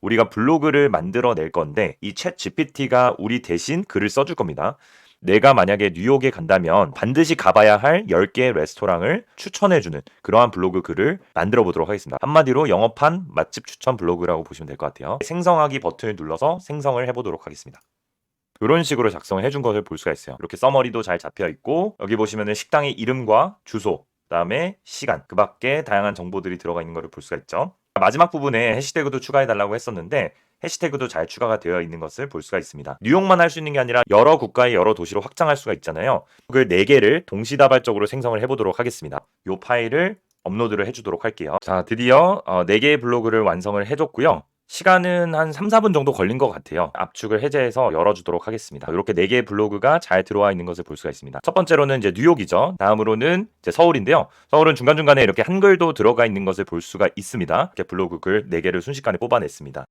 우리가 블로그를 만들어낼 건데 이 챗 GPT가 우리 대신 글을 써줄 겁니다. 내가 만약에 뉴욕에 간다면 반드시 가봐야 할 10개의 레스토랑을 추천해주는 그러한 블로그 글을 만들어 보도록 하겠습니다. 한마디로 영업한 맛집 추천 블로그라고 보시면 될 것 같아요. 생성하기 버튼을 눌러서 생성을 해보도록 하겠습니다. 이런 식으로 작성을 해준 것을 볼 수가 있어요. 이렇게 서머리도 잘 잡혀 있고 여기 보시면은 식당의 이름과 주소, 그다음에 시간, 그 밖에 다양한 정보들이 들어가 있는 것을 볼 수가 있죠. 마지막 부분에 해시태그도 추가해 달라고 했었는데 해시태그도 잘 추가가 되어 있는 것을 볼 수가 있습니다. 뉴욕만 할 수 있는 게 아니라 여러 국가의 여러 도시로 확장할 수가 있잖아요. 그 4개를 동시다발적으로 생성을 해보도록 하겠습니다. 이 파일을 업로드를 해주도록 할게요. 자, 드디어 4개의 블로그를 완성을 해줬고요. 시간은 한 3-4분 정도 걸린 것 같아요. 압축을 해제해서 열어주도록 하겠습니다. 이렇게 4개의 블로그가 잘 들어와 있는 것을 볼 수가 있습니다. 첫 번째로는 이제 뉴욕이죠. 다음으로는 이제 서울인데요. 서울은 중간중간에 이렇게 한글도 들어가 있는 것을 볼 수가 있습니다. 이렇게 블로그 글 4개를 순식간에 뽑아냈습니다.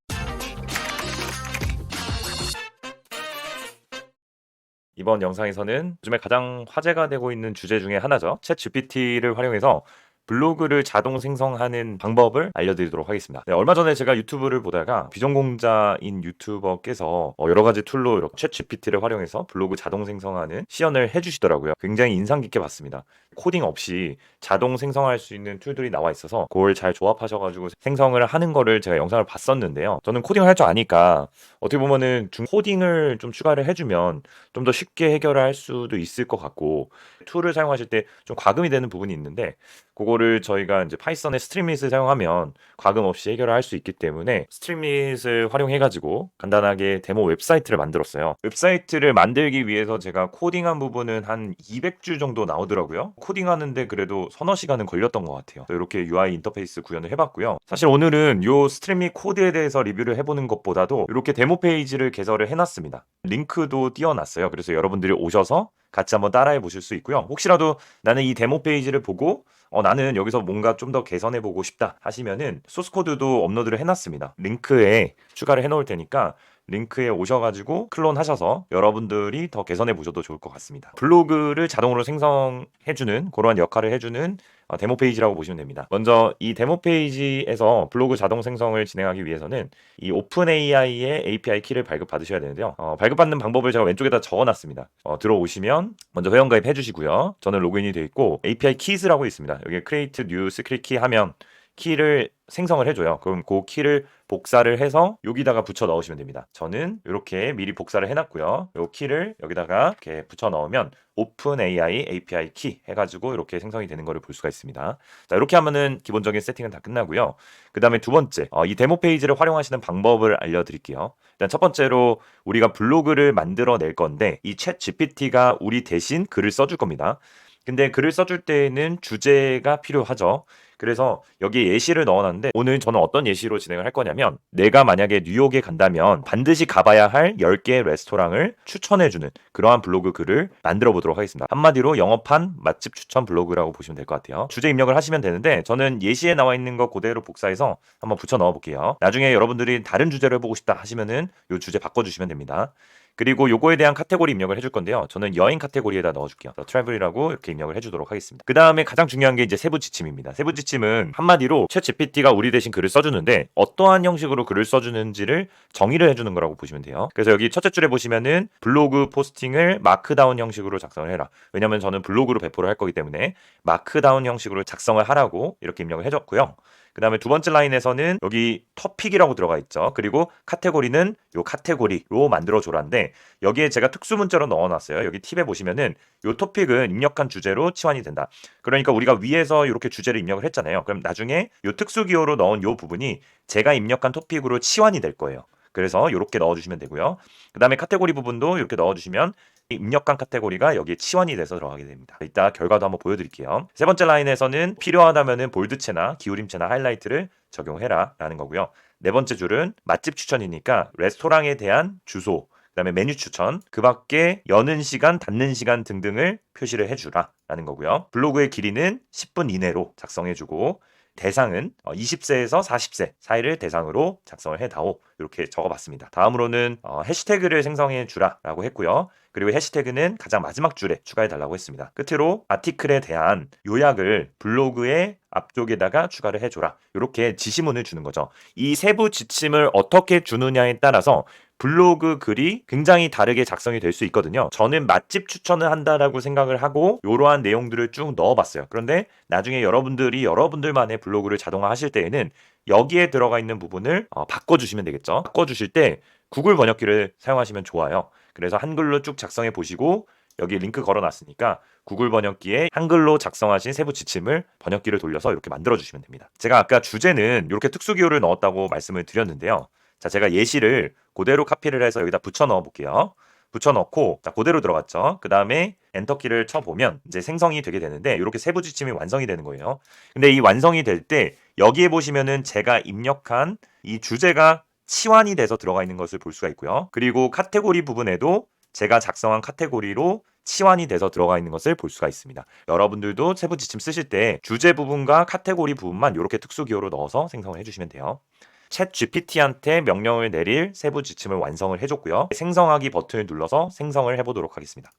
이번 영상에서는 요즘에 가장 화제가 되고 있는 주제 중에 하나죠. 챗 GPT를 활용해서 블로그를 자동 생성하는 방법을 알려드리도록 하겠습니다. 네, 얼마 전에 제가 유튜브를 보다가 비전공자인 유튜버께서 여러 가지 툴로 이렇게 챗 GPT를 활용해서 블로그 자동 생성하는 시연을 해주시더라고요. 굉장히 인상 깊게 봤습니다. 코딩 없이 자동 생성할 수 있는 툴들이 나와 있어서 그걸 잘 조합하셔가지고 생성을 하는 거를 제가 영상을 봤었는데요. 저는 코딩을 할 줄 아니까 어떻게 보면은 코딩을 좀 추가를 해주면 좀 더 쉽게 해결할 수도 있을 것 같고 툴을 사용하실 때 좀 과금이 되는 부분이 있는데 그거를 저희가 이제 파이썬의 스트림릿을 사용하면 과금 없이 해결을 할 수 있기 때문에 스트림릿을 활용해가지고 간단하게 데모 웹사이트를 만들었어요. 웹사이트를 만들기 위해서 제가 코딩한 부분은 한 200줄 정도 나오더라고요. 코딩하는데 그래도 서너 시간은 걸렸던 것 같아요. 이렇게 UI 인터페이스 구현을 해봤고요. 사실 오늘은 요 스트림릿 코드에 대해서 리뷰를 해보는 것보다도 이렇게 데모 페이지를 개설을 해놨습니다. 링크도 띄워놨어요. 그래서 여러분들이 오셔서 같이 한번 따라해 보실 수 있고요. 혹시라도 나는 이 데모 페이지를 보고 나는 여기서 뭔가 좀 더 개선해 보고 싶다 하시면은 소스 코드도 업로드를 해놨습니다. 링크에 추가를 해놓을 테니까 링크에 오셔가지고 클론 하셔서 여러분들이 더 개선해 보셔도 좋을 것 같습니다. 블로그를 자동으로 생성해주는 그러한 역할을 해주는 데모 페이지라고 보시면 됩니다. 먼저 이 데모 페이지에서 블로그 자동 생성을 진행하기 위해서는 이 오픈 AI의 API 키를 발급받으셔야 되는데요. 발급받는 방법을 제가 왼쪽에다 적어놨습니다. 들어오시면 먼저 회원가입 해주시고요. 저는 로그인이 되어 있고 API 키즈라고 있습니다. 여기 Create New Secret Key 하면 키를 생성을 해줘요. 그럼 그 키를 복사를 해서 여기다가 붙여 넣으시면 됩니다. 저는 이렇게 미리 복사를 해놨고요. 이 키를 여기다가 이렇게 붙여 넣으면 OpenAI API 키 해가지고 이렇게 생성이 되는 것을 볼 수가 있습니다. 자, 이렇게 하면은 기본적인 세팅은 다 끝나고요. 그 다음에 두 번째, 이 데모 페이지를 활용하시는 방법을 알려드릴게요. 일단 첫 번째로 우리가 블로그를 만들어낼 건데 이 챗 GPT가 우리 대신 글을 써줄 겁니다. 근데 글을 써줄 때에는 주제가 필요하죠. 그래서 여기 예시를 넣어놨는데 오늘 저는 어떤 예시로 진행을 할 거냐면 내가 만약에 뉴욕에 간다면 반드시 가봐야 할 10개의 레스토랑을 추천해주는 그러한 블로그 글을 만들어 보도록 하겠습니다. 한마디로 영업한 맛집 추천 블로그라고 보시면 될 것 같아요. 주제 입력을 하시면 되는데 저는 예시에 나와 있는 거 그대로 복사해서 한번 붙여 넣어 볼게요. 나중에 여러분들이 다른 주제로 해보고 싶다 하시면은 이 주제 바꿔주시면 됩니다. 그리고 요거에 대한 카테고리 입력을 해줄 건데요. 저는 여행 카테고리에다 넣어줄게요. 트래블이라고 이렇게 입력을 해주도록 하겠습니다. 그 다음에 가장 중요한 게 이제 세부 지침입니다. 세부 지침은 한마디로 챗 GPT가 우리 대신 글을 써주는데 어떠한 형식으로 글을 써주는지를 정의를 해주는 거라고 보시면 돼요. 그래서 여기 첫째 줄에 보시면은 블로그 포스팅을 마크다운 형식으로 작성을 해라. 왜냐면 저는 블로그로 배포를 할 거기 때문에 마크다운 형식으로 작성을 하라고 이렇게 입력을 해줬고요. 그 다음에 두 번째 라인에서는 여기 토픽이라고 들어가 있죠. 그리고 카테고리는 요 카테고리로 만들어줘라인데 여기에 제가 특수 문자로 넣어놨어요. 여기 팁에 보시면은 요 토픽은 입력한 주제로 치환이 된다. 그러니까 우리가 위에서 이렇게 주제를 입력을 했잖아요. 그럼 나중에 요 특수 기호로 넣은 요 부분이 제가 입력한 토픽으로 치환이 될 거예요. 그래서 이렇게 넣어주시면 되고요. 그 다음에 카테고리 부분도 이렇게 넣어주시면 입력한 카테고리가 여기에 치환이 돼서 들어가게 됩니다. 이따 결과도 한번 보여드릴게요. 세 번째 라인에서는 필요하다면은 볼드체나 기울임체나 하이라이트를 적용해라 라는 거고요. 네 번째 줄은 맛집 추천이니까 레스토랑에 대한 주소, 그다음에 메뉴 추천, 그 밖에 여는 시간, 닫는 시간 등등을 표시를 해주라 라는 거고요. 블로그의 길이는 10분 이내로 작성해주고 대상은 20세에서 40세 사이를 대상으로 작성을 해다오 이렇게 적어봤습니다. 다음으로는 해시태그를 생성해 주라라고 했고요. 그리고 해시태그는 가장 마지막 줄에 추가해달라고 했습니다. 끝으로 아티클에 대한 요약을 블로그의 앞쪽에다가 추가를 해줘라. 이렇게 지시문을 주는 거죠. 이 세부 지침을 어떻게 주느냐에 따라서 블로그 글이 굉장히 다르게 작성이 될 수 있거든요. 저는 맛집 추천을 한다라고 생각을 하고 이러한 내용들을 쭉 넣어봤어요. 그런데 나중에 여러분들이 여러분들만의 블로그를 자동화 하실 때에는 여기에 들어가 있는 부분을 바꿔주시면 되겠죠. 바꿔주실 때 구글 번역기를 사용하시면 좋아요. 그래서 한글로 쭉 작성해 보시고 여기 링크 걸어놨으니까 구글 번역기에 한글로 작성하신 세부 지침을 번역기를 돌려서 이렇게 만들어주시면 됩니다. 제가 아까 주제는 이렇게 특수기호를 넣었다고 말씀을 드렸는데요. 자, 제가 예시를 그대로 카피를 해서 여기다 붙여 넣어 볼게요. 붙여 넣고 자, 그대로 들어갔죠. 그 다음에 엔터키를 쳐보면 이제 생성이 되게 되는데 이렇게 세부 지침이 완성이 되는 거예요. 근데 이 완성이 될 때 여기에 보시면은 제가 입력한 이 주제가 치환이 돼서 들어가 있는 것을 볼 수가 있고요. 그리고 카테고리 부분에도 제가 작성한 카테고리로 치환이 돼서 들어가 있는 것을 볼 수가 있습니다. 여러분들도 세부 지침 쓰실 때 주제 부분과 카테고리 부분만 이렇게 특수기호로 넣어서 생성을 해주시면 돼요. 챗 GPT한테 명령을 내릴 세부 지침을 완성을 해줬고요. 생성하기 버튼을 눌러서 생성을 해보도록 하겠습니다.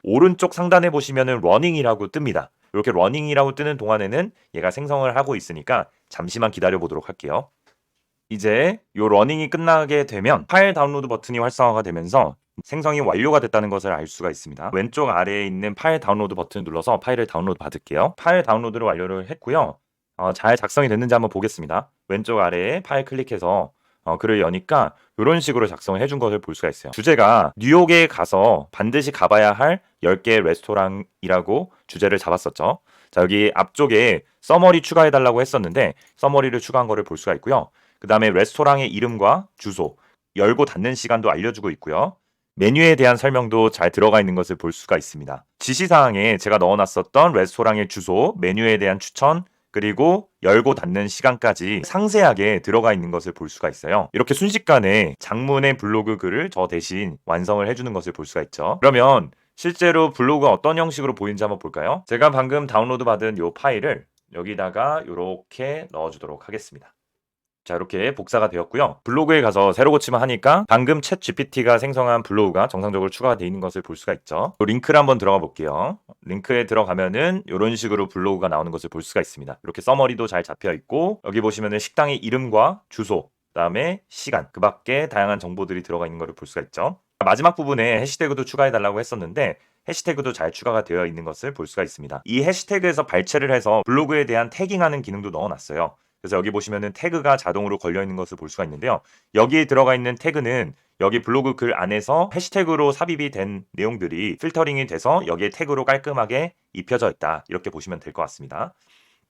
오른쪽 상단에 보시면은 러닝이라고 뜹니다. 이렇게 러닝이라고 뜨는 동안에는 얘가 생성을 하고 있으니까 잠시만 기다려 보도록 할게요. 이제 이 러닝이 끝나게 되면 파일 다운로드 버튼이 활성화가 되면서 생성이 완료가 됐다는 것을 알 수가 있습니다. 왼쪽 아래에 있는 파일 다운로드 버튼을 눌러서 파일을 다운로드 받을게요. 파일 다운로드를 완료를 했고요. 잘 작성이 됐는지 한번 보겠습니다. 왼쪽 아래에 파일 클릭해서 글을 여니까 이런 식으로 작성을 해준 것을 볼 수가 있어요. 주제가 뉴욕에 가서 반드시 가봐야 할 10개 레스토랑이라고 주제를 잡았었죠. 자, 여기 앞쪽에 서머리 추가해달라고 했었는데 서머리를 추가한 거를 볼 수가 있고요. 그 다음에 레스토랑의 이름과 주소, 열고 닫는 시간도 알려주고 있고요. 메뉴에 대한 설명도 잘 들어가 있는 것을 볼 수가 있습니다. 지시사항에 제가 넣어놨었던 레스토랑의 주소, 메뉴에 대한 추천, 그리고 열고 닫는 시간까지 상세하게 들어가 있는 것을 볼 수가 있어요. 이렇게 순식간에 장문의 블로그 글을 저 대신 완성을 해주는 것을 볼 수가 있죠. 그러면 실제로 블로그가 어떤 형식으로 보이는지 한번 볼까요? 제가 방금 다운로드 받은 이 파일을 여기다가 이렇게 넣어주도록 하겠습니다. 자, 이렇게 복사가 되었고요. 블로그에 가서 새로 고침을 하니까 방금 챗 GPT가 생성한 블로그가 정상적으로 추가가 되어 있는 것을 볼 수가 있죠. 링크를 한번 들어가 볼게요. 링크에 들어가면은 이런 식으로 블로그가 나오는 것을 볼 수가 있습니다. 이렇게 서머리도 잘 잡혀 있고 여기 보시면은 식당의 이름과 주소, 그다음에 시간, 그 밖에 다양한 정보들이 들어가 있는 것을 볼 수가 있죠. 마지막 부분에 해시태그도 추가해 달라고 했었는데 해시태그도 잘 추가가 되어 있는 것을 볼 수가 있습니다. 이 해시태그에서 발췌를 해서 블로그에 대한 태깅하는 기능도 넣어놨어요. 그래서 여기 보시면은 태그가 자동으로 걸려 있는 것을 볼 수가 있는데요. 여기에 들어가 있는 태그는 여기 블로그 글 안에서 해시태그로 삽입이 된 내용들이 필터링이 돼서 여기에 태그로 깔끔하게 입혀져 있다. 이렇게 보시면 될 것 같습니다.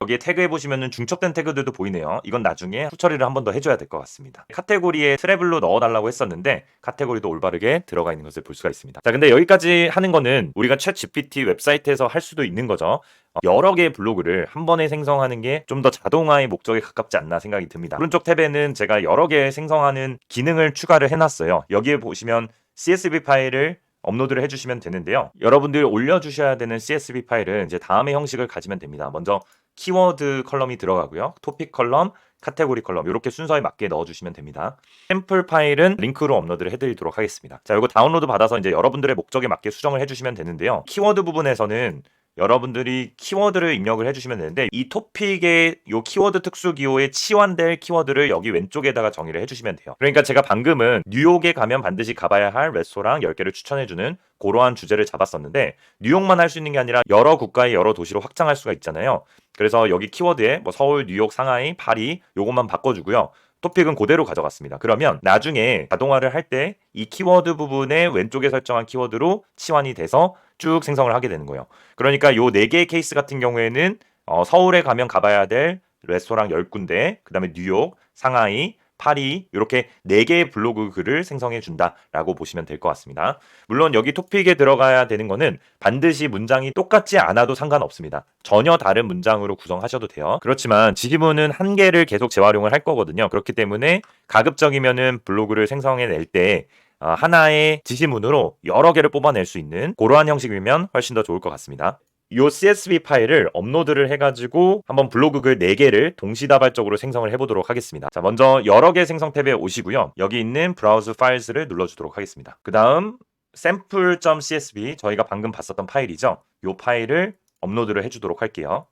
여기에 태그에 보시면은 중첩된 태그들도 보이네요. 이건 나중에 후처리를 한 번 더 해줘야 될 것 같습니다. 카테고리에 트래블로 넣어달라고 했었는데 카테고리도 올바르게 들어가 있는 것을 볼 수가 있습니다. 자, 근데 여기까지 하는 거는 우리가 챗 GPT 웹사이트에서 할 수도 있는 거죠. 여러 개의 블로그를 한 번에 생성하는 게 좀 더 자동화의 목적에 가깝지 않나 생각이 듭니다. 오른쪽 탭에는 제가 여러 개 생성하는 기능을 추가를 해놨어요. 여기에 보시면 CSV 파일을 업로드를 해주시면 되는데요. 여러분들이 올려주셔야 되는 CSV 파일은 이제 다음의 형식을 가지면 됩니다. 먼저 키워드 컬럼이 들어가고요. 토픽 컬럼, 카테고리 컬럼 이렇게 순서에 맞게 넣어주시면 됩니다. 샘플 파일은 링크로 업로드를 해드리도록 하겠습니다. 자, 이거 다운로드 받아서 이제 여러분들의 목적에 맞게 수정을 해주시면 되는데요. 키워드 부분에서는 여러분들이 키워드를 입력을 해주시면 되는데 이 토픽의 이 키워드 특수기호에 치환될 키워드를 여기 왼쪽에다가 정의를 해주시면 돼요. 그러니까 제가 방금은 뉴욕에 가면 반드시 가봐야 할 레스토랑 10개를 추천해주는 그러한 주제를 잡았었는데 뉴욕만 할 수 있는 게 아니라 여러 국가의 여러 도시로 확장할 수가 있잖아요. 그래서 여기 키워드에 뭐 서울, 뉴욕, 상하이, 파리 요것만 바꿔주고요. 토픽은 그대로 가져갔습니다. 그러면 나중에 자동화를 할 때 이 키워드 부분에 왼쪽에 설정한 키워드로 치환이 돼서 쭉 생성을 하게 되는 거예요. 그러니까 요 4개의 케이스 같은 경우에는 서울에 가면 가봐야 될 레스토랑 10군데, 그 다음에 뉴욕, 상하이, 파리 이렇게 4개의 블로그 글을 생성해 준다라고 보시면 될 것 같습니다. 물론 여기 토픽에 들어가야 되는 거는 반드시 문장이 똑같지 않아도 상관없습니다. 전혀 다른 문장으로 구성하셔도 돼요. 그렇지만 지금은 한 개를 계속 재활용을 할 거거든요. 그렇기 때문에 가급적이면은 블로그를 생성해 낼 때 하나의 지시문으로 여러 개를 뽑아낼 수 있는 그러한 형식이면 훨씬 더 좋을 것 같습니다. 요 CSV 파일을 업로드를 해가지고 한번 블로그 글 4개를 동시다발적으로 생성을 해보도록 하겠습니다. 자, 먼저 여러 개 생성 탭에 오시고요. 여기 있는 브라우즈 파일스를 눌러주도록 하겠습니다. 그 다음 sample.csv, 저희가 방금 봤었던 파일이죠. 요 파일을 업로드를 해주도록 할게요.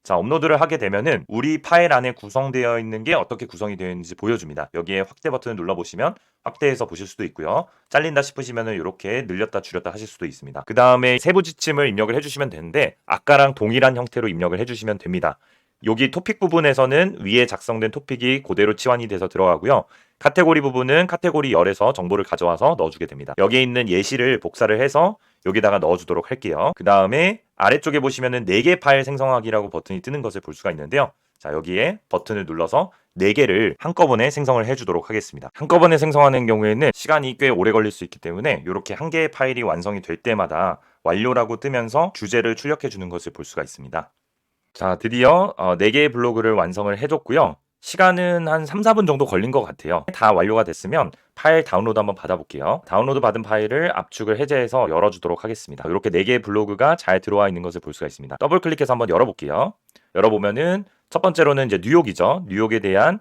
자, 업로드를 하게 되면은 우리 파일 안에 구성되어 있는 게 어떻게 구성이 되어 있는지 보여줍니다. 여기에 확대 버튼을 눌러보시면 확대해서 보실 수도 있고요. 잘린다 싶으시면은 이렇게 늘렸다 줄였다 하실 수도 있습니다. 그 다음에 세부 지침을 입력을 해주시면 되는데 아까랑 동일한 형태로 입력을 해주시면 됩니다. 여기 토픽 부분에서는 위에 작성된 토픽이 그대로 치환이 돼서 들어가고요. 카테고리 부분은 카테고리 열에서 정보를 가져와서 넣어주게 됩니다. 여기에 있는 예시를 복사를 해서 여기다가 넣어주도록 할게요. 그 다음에 아래쪽에 보시면은 4개 파일 생성하기라고 버튼이 뜨는 것을 볼 수가 있는데요. 자, 여기에 버튼을 눌러서 4개를 한꺼번에 생성을 해주도록 하겠습니다. 한꺼번에 생성하는 경우에는 시간이 꽤 오래 걸릴 수 있기 때문에 이렇게 한 개의 파일이 완성이 될 때마다 완료라고 뜨면서 주제를 출력해 주는 것을 볼 수가 있습니다. 자, 드디어 4개의 블로그를 완성을 해줬고요. 시간은 한 3, 4분 정도 걸린 것 같아요. 다 완료가 됐으면 파일 다운로드 한번 받아볼게요. 다운로드 받은 파일을 압축을 해제해서 열어주도록 하겠습니다. 이렇게 4개의 블로그가 잘 들어와 있는 것을 볼 수가 있습니다. 더블 클릭해서 한번 열어볼게요. 열어보면은 첫 번째로는 이제 뉴욕이죠. 뉴욕에 대한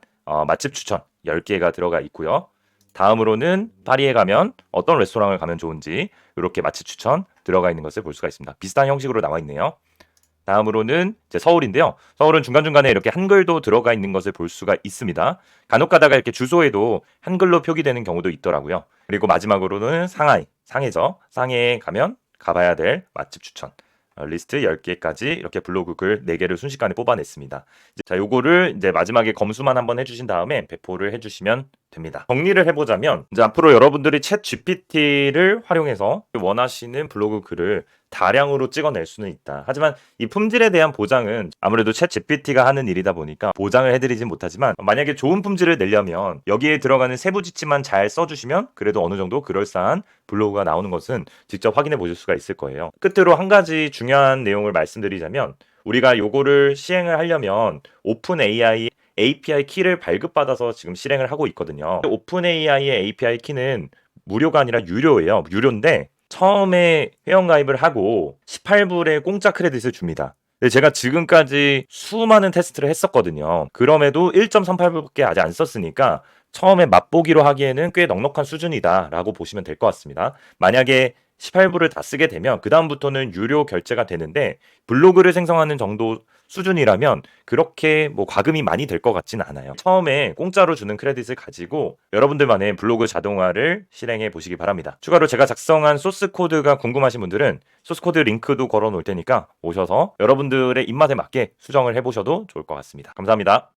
맛집 추천 10개가 들어가 있고요. 다음으로는 파리에 가면 어떤 레스토랑을 가면 좋은지 이렇게 맛집 추천 들어가 있는 것을 볼 수가 있습니다. 비슷한 형식으로 나와 있네요. 다음으로는 이제 서울인데요. 서울은 중간중간에 이렇게 한글도 들어가 있는 것을 볼 수가 있습니다. 간혹 가다가 이렇게 주소에도 한글로 표기되는 경우도 있더라고요. 그리고 마지막으로는 상하이, 상해죠. 상해에 가면 가봐야 될 맛집 추천. 리스트 10개까지 이렇게 블로그 글 4개를 순식간에 뽑아냈습니다. 자, 요거를 이제 마지막에 검수만 한번 해주신 다음에 배포를 해주시면 됩니다. 정리를 해보자면 이제 앞으로 여러분들이 챗 GPT를 활용해서 원하시는 블로그 글을 다량으로 찍어낼 수는 있다. 하지만 이 품질에 대한 보장은 아무래도 챗 GPT가 하는 일이다 보니까 보장을 해드리진 못하지만 만약에 좋은 품질을 내려면 여기에 들어가는 세부 지침만 잘 써주시면 그래도 어느 정도 그럴싸한 블로그가 나오는 것은 직접 확인해 보실 수가 있을 거예요. 끝으로 한 가지 중요한 내용을 말씀드리자면 우리가 요거를 시행을 하려면 오픈 AI API 키를 발급받아서 지금 실행을 하고 있거든요. 오픈 AI의 API 키는 무료가 아니라 유료예요. 유료인데 처음에 회원가입을 하고 18불의 공짜 크레딧을 줍니다. 근데 제가 지금까지 수많은 테스트를 했었거든요. 그럼에도 1.38불밖에 아직 안 썼으니까 처음에 맛보기로 하기에는 꽤 넉넉한 수준이다 라고 보시면 될 것 같습니다. 만약에 18불을 다 쓰게 되면 그 다음부터는 유료 결제가 되는데 블로그를 생성하는 정도 수준이라면 그렇게 뭐 과금이 많이 될 것 같지는 않아요. 처음에 공짜로 주는 크레딧을 가지고 여러분들만의 블로그 자동화를 실행해 보시기 바랍니다. 추가로 제가 작성한 소스 코드가 궁금하신 분들은 소스 코드 링크도 걸어 놓을 테니까 오셔서 여러분들의 입맛에 맞게 수정을 해보셔도 좋을 것 같습니다. 감사합니다.